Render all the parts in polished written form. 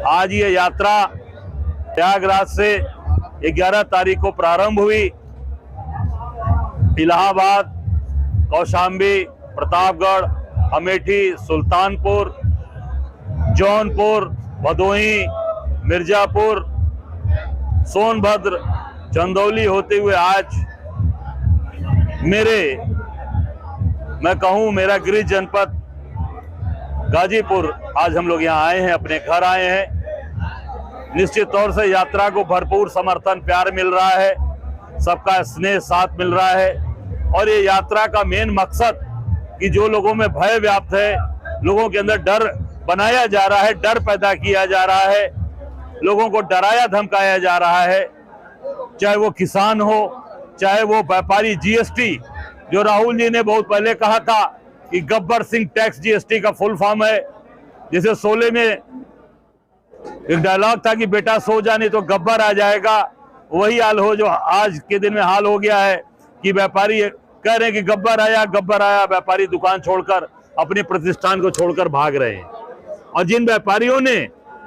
आज ये यात्रा प्रयागराज से 11 तारीख को प्रारंभ हुई। इलाहाबाद, कौशाम्बी, प्रतापगढ़, अमेठी, सुल्तानपुर, जौनपुर, भदोही, मिर्जापुर, सोनभद्र, चंदौली होते हुए आज मैं कहूं मेरा गृह जनपद गाजीपुर आज हम लोग यहाँ आए हैं, अपने घर आए हैं। निश्चित तौर से यात्रा को भरपूर समर्थन प्यार मिल रहा है, सबका स्नेह साथ मिल रहा है। और ये यात्रा का मेन मकसद कि जो लोगों में भय व्याप्त है, लोगों के अंदर डर बनाया जा रहा है, डर पैदा किया जा रहा है, लोगों को डराया धमकाया जा रहा है, चाहे वो किसान हो, चाहे वो व्यापारी। जीएसटी जो राहुल जी ने बहुत पहले कहा था कि गब्बर सिंह टैक्स, जीएसटी का फुल फॉर्म है। जैसे शोले में एक डायलॉग था कि बेटा सो जाने तो गब्बर आ जाएगा, वही हाल हो जो आज के दिन में हाल हो गया है कि व्यापारी कह रहे हैं कि गब्बर आया गब्बर आया। व्यापारी दुकान छोड़कर, अपने प्रतिष्ठान को छोड़कर भाग रहे हैं। और जिन व्यापारियों ने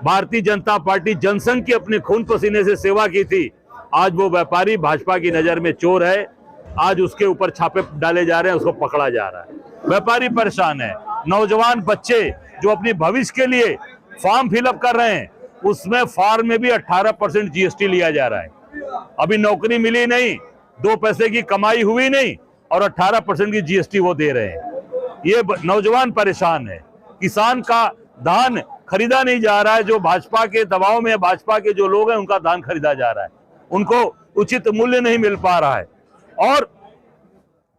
भारतीय जनता पार्टी जनसंघ की अपने खून पसीने से सेवा की थी, आज वो व्यापारी भाजपा की नजर में चोर है। आज उसके ऊपर छापे डाले जा रहे हैं, उसको पकड़ा जा रहा है। व्यापारी परेशान है। नौजवान बच्चे जो अपने भविष्य के लिए फॉर्म फिलअप कर रहे हैं, उसमें फॉर्म में भी 18% जीएसटी लिया जा रहा है। अभी नौकरी मिली नहीं, 2 पैसे की कमाई हुई नहीं और 18% की जीएसटी वो दे रहे हैं। ये नौजवान परेशान है। किसान का धान खरीदा नहीं जा रहा है, जो भाजपा के दबाव में, भाजपा के जो लोग हैं उनका धान खरीदा जा रहा है, उनको उचित मूल्य नहीं मिल पा रहा है। और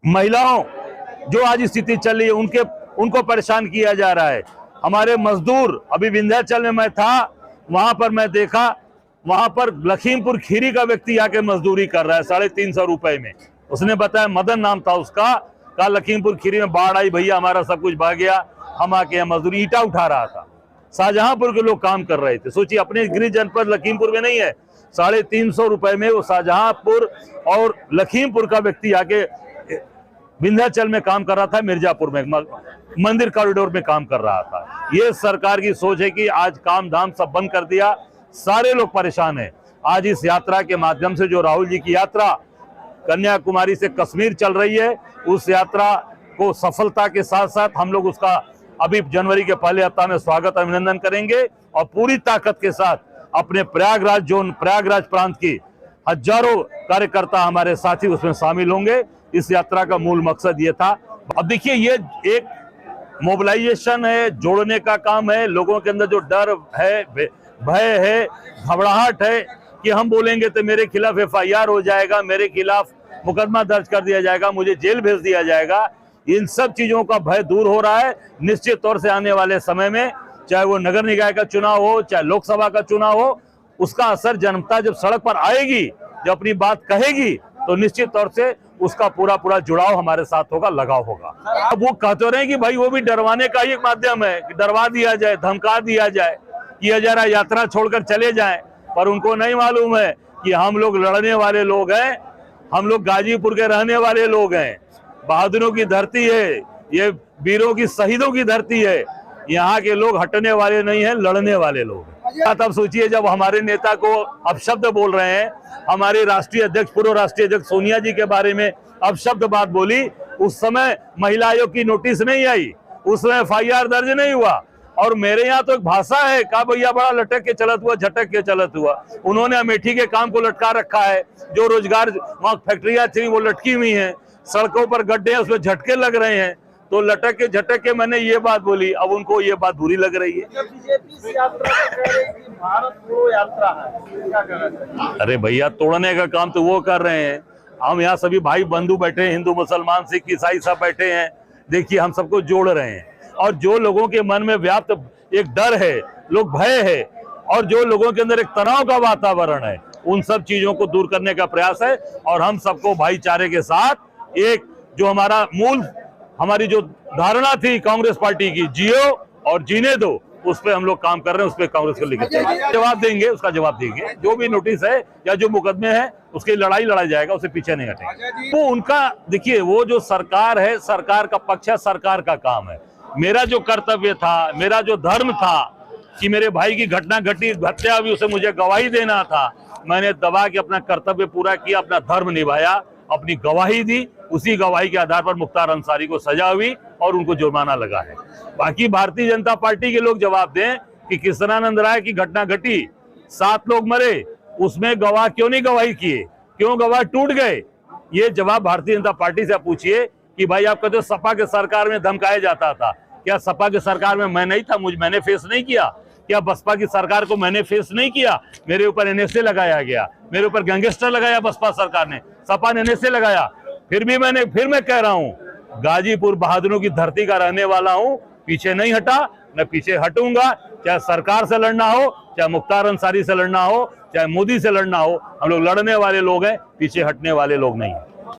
महिलाओं जो आज स्थिति चल रही है, उनको परेशान किया जा रहा है। हमारे मजदूर, अभी विंध्याचल में मैं था, वहां पर मैं देखा, वहां पर लखीमपुर खीरी का व्यक्ति आके मजदूरी कर रहा है 350 रुपए में। उसने बताया, मदन नाम था उसका, कहा लखीमपुर खीरी में बाढ़ आई भैया, हमारा सब कुछ बह गया, हम आके यहाँ मजदूरी ईटा उठा रहा था। शाहजहांपुर के लोग काम कर रहे थे। सोचिए, अपने गृह जनपद लखीमपुर में नहीं है, 350 रुपए में वो शाहजहांपुर और लखीमपुर का व्यक्ति आके विंध्याचल में काम कर रहा था, मिर्जापुर में मंदिर कॉरिडोर में काम कर रहा था। ये सरकार की सोच है कि आज काम धाम सब बंद कर दिया, सारे लोग परेशान हैं। आज इस यात्रा के माध्यम से जो राहुल जी की यात्रा कन्याकुमारी से कश्मीर चल रही है, उस यात्रा को सफलता के साथ साथ हम लोग उसका अभी जनवरी के पहले हफ्ता में स्वागत अभिनंदन करेंगे और पूरी ताकत के साथ अपने प्रयागराज प्रांत की हजारों कार्यकर्ता हमारे साथी उसमें शामिल होंगे। इस यात्रा का मूल मकसद ये था। अब देखिए, ये एक मोबिलाइजेशन है, जोड़ने का काम है। लोगों के अंदर जो डर है, भय है, घबराहट है कि हम बोलेंगे तो मेरे खिलाफ FIR हो जाएगा, मेरे खिलाफ मुकदमा दर्ज कर दिया जाएगा, मुझे जेल भेज दिया जाएगा, इन सब चीजों का भय दूर हो रहा है। निश्चित तौर से आने वाले समय में, चाहे वो नगर निकाय का चुनाव हो, चाहे लोकसभा का चुनाव हो, उसका असर जनता जब सड़क पर आएगी, जब अपनी बात कहेगी, तो निश्चित तौर से उसका पूरा जुड़ाव हमारे साथ होगा, लगाव होगा। अब वो कहते रहे कि भाई वो भी डरवाने का ही एक माध्यम है कि डरवा दिया जाए, धमका दिया जाए कि जरा यात्रा छोड़कर चले जाएं, पर उनको नहीं मालूम है कि हम लोग लड़ने वाले लोग हैं, हम लोग गाजीपुर के रहने वाले लोग हैं। बहादुरों की धरती है, ये वीरों की, शहीदों की धरती है। यहाँ के लोग हटने वाले नहीं हैं, लड़ने वाले लोग हैं। तब सोचिए, जब हमारे नेता को अपशब्द बोल रहे हैं, हमारे राष्ट्रीय अध्यक्ष, पूर्व राष्ट्रीय अध्यक्ष सोनिया जी के बारे में अपशब्द बात बोली, उस समय महिला आयोग की नोटिस नहीं आई, उस समय FIR दर्ज नहीं हुआ। और मेरे यहाँ तो एक भाषा है, कहा भैया बड़ा लटक के चलत हुआ, झटक के चलत हुआ। उन्होंने अमेठी के काम को लटका रखा है, जो रोजगार वहाँ फैक्ट्रियां थी वो लटकी हुई हैं, सड़कों पर गड्ढे हैं, उसमें झटके लग रहे हैं, तो लटक के झटक के मैंने ये बात बोली। अब उनको ये बात बुरी लग रही है। बीजेपी यात्रा कह रही है कि भारत जोड़ो यात्रा है, क्या कहना चाहिए? अरे भैया, तोड़ने का काम तो वो कर रहे हैं। हम यहाँ सभी भाई बंधु बैठे हैं, हिंदू मुसलमान सिख ईसाई सब बैठे हैं। देखिए, हम सबको जोड़ रहे हैं। और जो लोगों के मन में व्याप्त एक डर है, लोग भय है, और जो लोगों के अंदर एक तनाव का वातावरण है, उन सब चीजों को दूर करने का प्रयास है। और हम सबको भाईचारे के साथ एक जो हमारी जो धारणा थी कांग्रेस पार्टी की, जियो और जीने दो, उस पर हम लोग काम कर रहे हैं। उस पर कांग्रेस को लेकर जवाब देंगे, उसका जवाब देंगे। जो भी नोटिस है या जो मुकदमे हैं, उसकी लड़ाई लड़ा जाएगा, उससे पीछे नहीं हटेगा। वो उनका, देखिए, वो जो सरकार है, सरकार का पक्ष है, सरकार का काम है। मेरा जो कर्तव्य था, मेरा जो धर्म था, कि मेरे भाई की घटना घटी, हत्या हुई, उसे मुझे गवाही देना था। मैंने दबा के अपना कर्तव्य पूरा किया, अपना धर्म निभाया, अपनी गवाही दी। उसी गवाही के आधार पर मुख्तार अंसारी को सजा हुई और उनको जुर्माना लगा है। बाकी भारतीय जनता पार्टी के लोग जवाब दें कि कृष्णानंद राय की घटना घटी, 7 लोग मरे, उसमें गवाह क्यों नहीं गवाही किए, क्यों गवाह टूट गए? ये जवाब भारतीय जनता पार्टी से पूछिए कि भाई आप कहते हो सपा के सरकार में धमकाया जाता था, क्या सपा की सरकार में मैं नहीं था, मैंने फेस नहीं किया? क्या बसपा की सरकार को मैंने फेस नहीं किया? मेरे ऊपर एनएसए लगाया गया, मेरे ऊपर गैंगस्टर लगाया बसपा सरकार ने, सपा ने एनएसए लगाया। फिर मैं कह रहा हूं, गाजीपुर बहादुरों की धरती का रहने वाला हूं, पीछे नहीं हटा, मैं पीछे हटूंगा। चाहे सरकार से लड़ना हो, चाहे मुख्तार अंसारी से लड़ना हो, चाहे मोदी से लड़ना हो, हम लोग लड़ने वाले लोग हैं, पीछे हटने वाले लोग नहीं हैं।